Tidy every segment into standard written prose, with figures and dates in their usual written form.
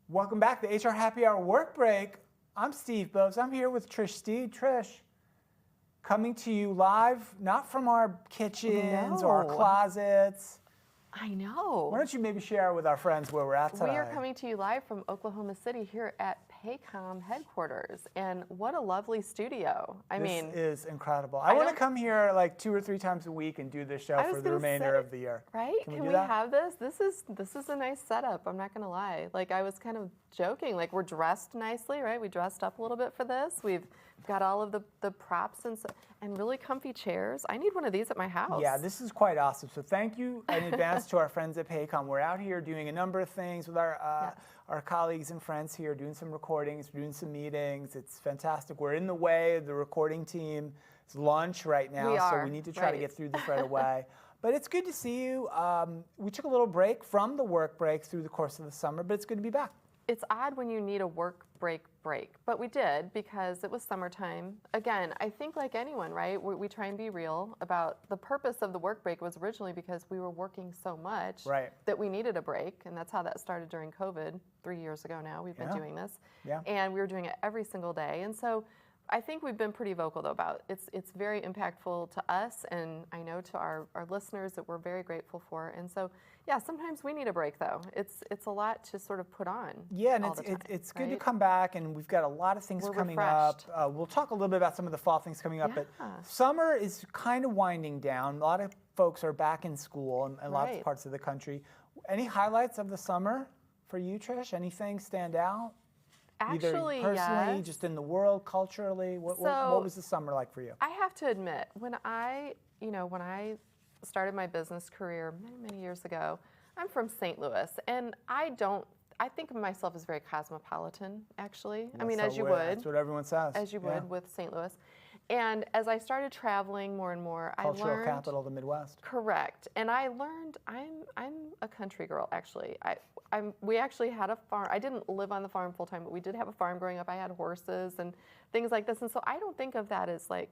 Welcome back to HR Happy Hour Work Break. I'm Steve Bose. I'm here with Trish Steed. Trish, coming to you live, not from our kitchens or our closets. I know. Why don't you maybe share with our friends where we're at today? We are coming to you live from Oklahoma City here at Paycom headquarters. And what a lovely studio. This is incredible. I want to come here like 2 or 3 times a week and do this show for the remainder of the year. Right? Can we have this? This is a nice setup. I'm not going to lie. Like, I was kind of joking. Like, we're dressed nicely, right? We dressed up a little bit for this. We've got all of the props and really comfy chairs. I need one of these at my house. Yeah, this is quite awesome. So thank you in advance to our friends at Paycom. We're out here doing a number of things with our colleagues and friends here, doing some recordings, doing some meetings. It's fantastic. We're in the way of the recording team. It's lunch right now, so we need to try to get through this right away. But it's good to see you. We took a little break from the work break through the course of the summer, but it's good to be back. It's odd when you need a work break, but we did because it was summertime. Again, I think like anyone, right? We try and be real about the purpose of the work break was originally because we were working so much that we needed a break, and that's how that started during COVID 3 years ago now. We've been doing this, and we were doing it every single day. And so I think we've been pretty vocal though about it's very impactful to us, and I know to our listeners that we're very grateful for. And so yeah, sometimes we need a break though. It's a lot to sort of put on. Yeah, and it's good to come back, and we've got a lot of things coming up. We'll talk a little bit about some of the fall things coming up, but summer is kind of winding down. A lot of folks are back in school in lots of parts of the country. Any highlights of the summer for you, Trish? Anything stand out? Actually, either personally, just in the world, culturally, what was the summer like for you? I have to admit, when I started my business career many years ago, I'm from St. Louis, and I think of myself as very cosmopolitan, actually. I mean, as you would. That's what everyone says. As you would with St. Louis. And as I started traveling more and more, I learned... Cultural capital of the Midwest. Correct. And I learned, I'm a country girl, actually. We actually had a farm. I didn't live on the farm full time, but we did have a farm growing up. I had horses and things like this. And so I don't think of that as like,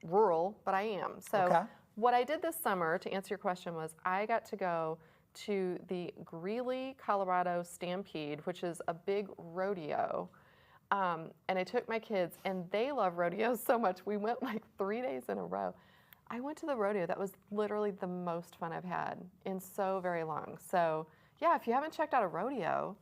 rural, but I am. So what I did this summer, to answer your question, was I got to go to the Greeley, Colorado Stampede, which is a big rodeo. And I took my kids, and they love rodeos so much. We went like 3 days in a row. I went to the rodeo. That was literally the most fun I've had in so very long. So yeah, if you haven't checked out a rodeo,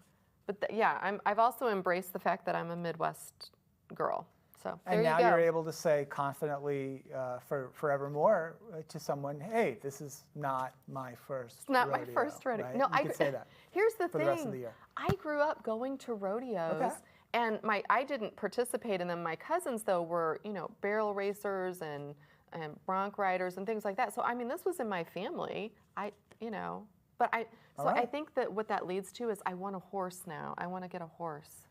but I've also embraced the fact that I'm a Midwest girl. So there you go. And now you're able to say confidently for forevermore to someone, hey, this is not my first It's not rodeo, my first rodeo. Right? No, you could say that. Here's the for thing. The rest of the year. I grew up going to rodeos. And I didn't participate in them. My cousins, though, were, barrel racers and bronc riders and things like that. So, I mean, this was in my family. I think that what that leads to is I want a horse now. I want to get a horse.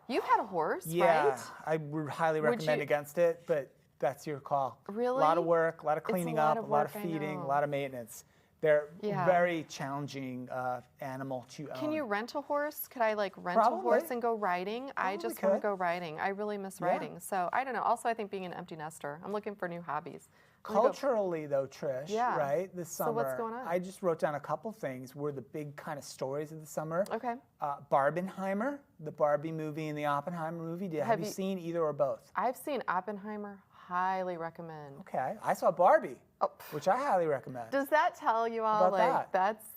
You've had a horse, right? Yeah, I would highly recommend against it, but that's your call. Really? A lot of work, a lot of cleaning up, a lot of feeding, a lot of maintenance. They're very challenging animal to own. Can you rent a horse? Could I rent a horse and go riding? I just want to go riding. I really miss riding. So I don't know. Also, I think being an empty nester, I'm looking for new hobbies. Culturally, though, Trish, right? This summer, so what's going on? I just wrote down a couple things were the big kind of stories of the summer. Okay. Barbenheimer, the Barbie movie and the Oppenheimer movie. Have you seen either or both? I've seen Oppenheimer. Highly recommend. Okay, I saw Barbie, which I highly recommend. Does that tell you all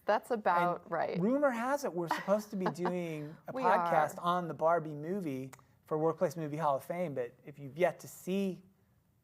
that's about right? Rumor has it we're supposed to be doing a podcast on the Barbie movie for Workplace Movie Hall of Fame, but if you've yet to see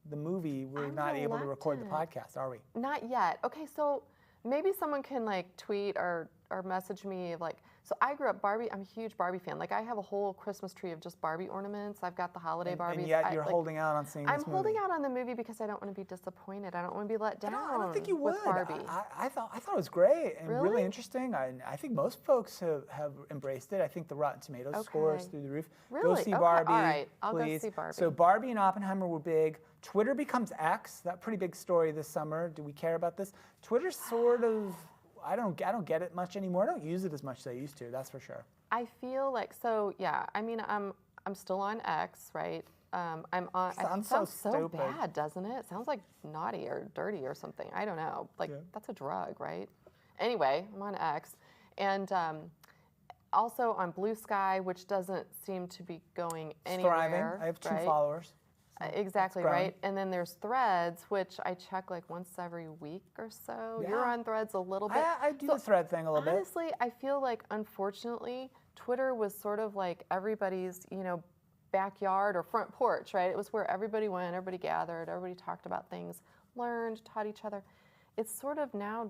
the movie, we're not able to record the podcast, are we? Not yet. Okay, so maybe someone can tweet or message me so I grew up Barbie. I'm a huge Barbie fan. I have a whole Christmas tree of just Barbie ornaments. I've got the holiday Barbies. And yet you're holding out on seeing this movie. I'm holding out on the movie because I don't want to be disappointed. I don't want to be let down. I don't think you would. With Barbie. I thought it was great and really interesting. I think most folks have embraced it. I think the Rotten Tomatoes score is through the roof. Really? Go see Barbie. All right, I'll please. go see Barbie. So Barbie and Oppenheimer were big. Twitter becomes X. That pretty big story this summer. Do we care about this? Twitter's sort of. I don't get it much anymore. I don't use it as much as I used to. That's for sure. I feel I mean, I'm still on X, right? I'm on. It sounds so bad, doesn't it? It sounds like naughty or dirty or something. I don't know. That's a drug, right? Anyway, I'm on X, and Also on Blue Sky, which doesn't seem to be going anywhere. Thriving. I have 2 right? followers. Exactly, growing. right? And then there's Threads, which I check like once every week or so. Yeah. You're on Threads a little bit. I do the thread thing a little bit. Honestly, I feel like, unfortunately, Twitter was sort of like everybody's, backyard or front porch, right? It was where everybody went, everybody gathered, everybody talked about things, learned, taught each other. It's sort of now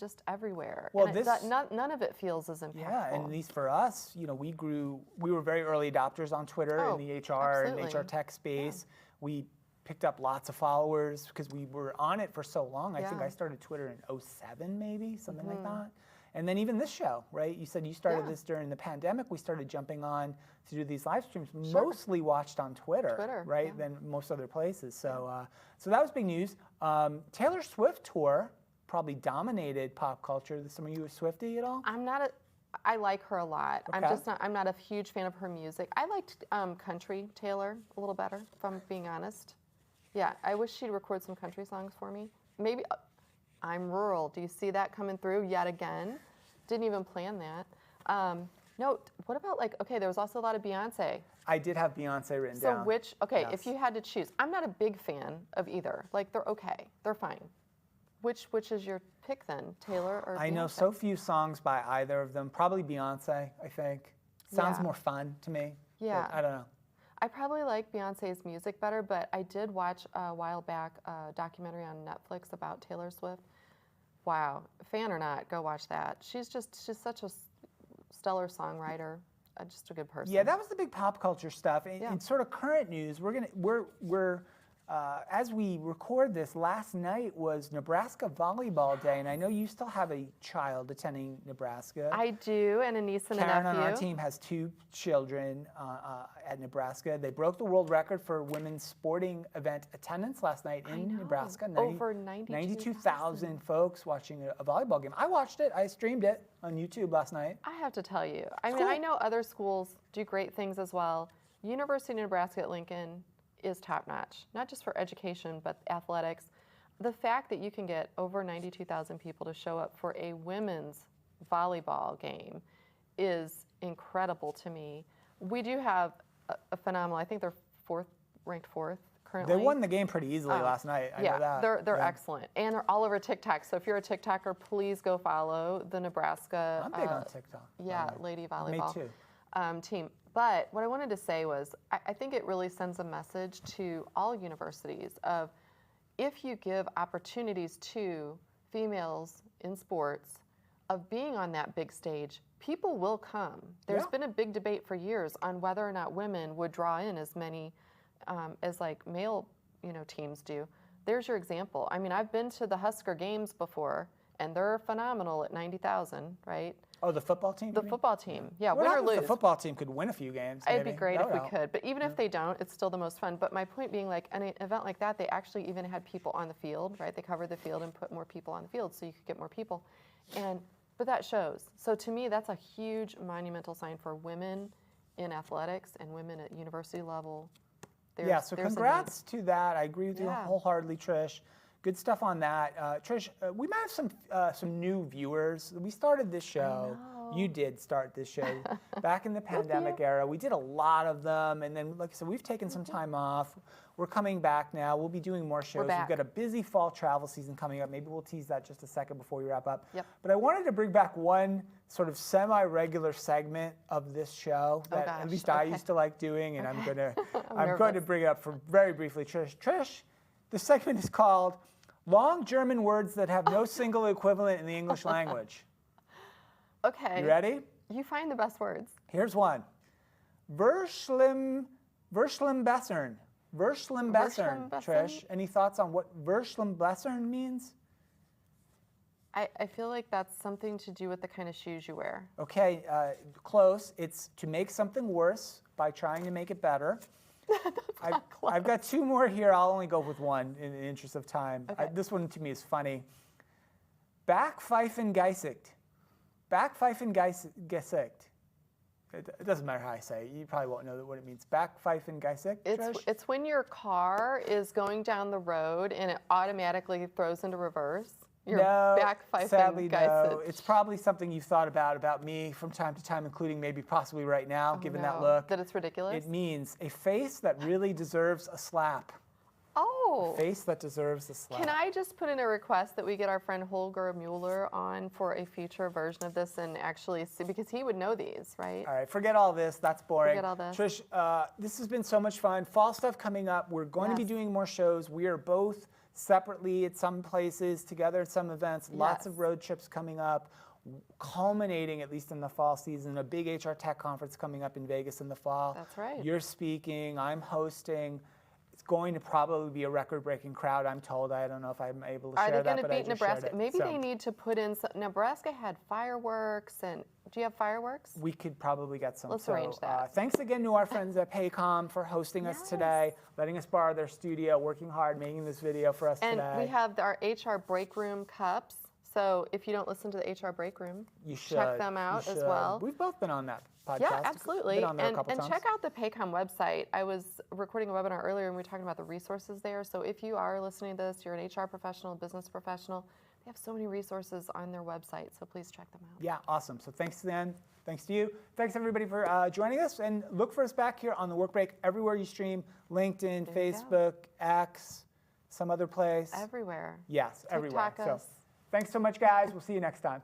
just everywhere. Well, and none of it feels as impactful. Yeah, and at least for us, we were very early adopters on Twitter in the HR and HR tech space. Yeah. We picked up lots of followers because we were on it for so long. I think I started Twitter in 2007, maybe, something like that. And then even this show, right? You said you started this during the pandemic. We started jumping on to do these live streams, mostly watched on Twitter, right? Than most other places. So, so that was big news. Taylor Swift tour probably dominated pop culture. Some of you a Swiftie at all? I like her a lot. Okay. I'm not a huge fan of her music. I liked country Taylor a little better, if I'm being honest. Yeah, I wish she'd record some country songs for me. Maybe I'm rural. Do you see that coming through yet again? Didn't even plan that. No, what about there was also a lot of Beyonce. I did have Beyonce written down. So if you had to choose, I'm not a big fan of either. Like, they're okay, they're fine. Which is your pick then, Taylor or Beyonce? I know so few songs by either of them. Probably Beyonce, I think. Sounds more fun to me. Yeah. I don't know. I probably like Beyonce's music better, but I did watch a while back a documentary on Netflix about Taylor Swift. Wow, fan or not, go watch that. She's such a stellar songwriter, just a good person. Yeah, that was the big pop culture stuff. In sort of current news, we're as we record this, last night was Nebraska Volleyball Day, and I know you still have a child attending Nebraska. I do, and a niece and Karen a nephew. on our team has 2 children at Nebraska. They broke the world record for women's sporting event attendance last night in Nebraska. Over 92,000 folks watching a volleyball game. I watched it. I streamed it on YouTube last night. I have to tell you, I know other schools do great things as well. University of Nebraska at Lincoln is top-notch, not just for education, but athletics. The fact that you can get over 92,000 people to show up for a women's volleyball game is incredible to me. We do have a phenomenal, I think they're ranked fourth currently. They won the game pretty easily last night. I know that. They're excellent. And they're all over TikTok. So if you're a TikToker, please go follow the Nebraska I'm big on TikTok. lady volleyball Me too. team. But what I wanted to say was, I think it really sends a message to all universities of, if you give opportunities to females in sports of being on that big stage, people will come. There's been a big debate for years on whether or not women would draw in as many as male teams do. There's your example. I mean, I've been to the Husker games before, and they're phenomenal at 90,000, right? Oh, the football team? The football team, yeah, What win or happens if lose. the football team could win a few games? It'd maybe? be great if we No. could, but even if they don't, it's still the most fun. But my point being, an event like that, they actually even had people on the field, right? They covered the field and put more people on the field so you could get more people. But that shows. So to me, that's a huge monumental sign for women in athletics and women at university level. So congrats to that. I agree with you wholeheartedly, Trish. Good stuff on that. Trish, we might have some new viewers. We started this show. You did start this show back in the pandemic era. We did a lot of them, and then, like I said, we've taken some time off. We're coming back now. We'll be doing more shows. We've got a busy fall travel season coming up. Maybe we'll tease that just a second before we wrap up. Yep. But I wanted to bring back one sort of semi-regular segment of this show that at least I used to like doing, and I'm going to bring it up for very briefly. Trish, the segment is called Long German Words That Have No Single Equivalent in the English Language. Okay. You ready? You find the best words. Here's one. Verschlimbessern. Verschlimbessern, Trish. Any thoughts on what Verschlimbessern means? I feel like that's something to do with the kind of shoes you wear. Okay, close. It's to make something worse by trying to make it better. I've got 2 more here. I'll only go with one in the interest of time. Okay. This one to me is funny. Backpfeifengeisigt. Backpfeifengeisigt. It doesn't matter how I say it. You probably won't know what it means. Backpfeifengeisigt, Trish? It's when your car is going down the road and it automatically throws into reverse. your No, back-fifing sadly, guys. no. It's probably something you've thought about me from time to time, including maybe possibly right now, given that look. That it's ridiculous? It means a face that really deserves a slap. Oh. A face that deserves a slap. Can I just put in a request that we get our friend Holger Mueller on for a future version of this and actually see, because he would know these, right? All right, forget all this. That's boring. Forget all this. Trish, this has been so much fun. Fall stuff coming up. We're going to be doing more shows. We are both separately at some places, together at some events. Lots of road trips coming up, culminating, at least in the fall season, a big HR Tech conference coming up in Vegas in the fall. That's right. You're speaking. I'm hosting. It's going to probably be a record-breaking crowd, I'm told. I don't know if I'm able to share that, Are they going to but I beat just Nebraska? shared it. Maybe they need to put in some. Nebraska had fireworks, and do you have fireworks? We could probably get some. Let's arrange that. Thanks again to our friends at Paycom for hosting us today, letting us borrow their studio, working hard, making this video for us today. And we have our HR Break Room cups. So if you don't listen to the HR Break Room, you should check them out as well. We've both been on that podcast. Yeah, absolutely. Been on there and a couple times. check out the Paycom website. I was recording a webinar earlier and we were talking about the resources there. So if you are listening to this, you're an HR professional, business professional, they have so many resources on their website. So please check them out. Yeah, awesome. So thanks, Dan. Thanks to you. Thanks, everybody, for joining us. And look for us back here on The Work Break everywhere you stream, LinkedIn, Facebook, X, some other place. Everywhere. Yes, everywhere. TikTok us. So thanks so much, guys. We'll see you next time.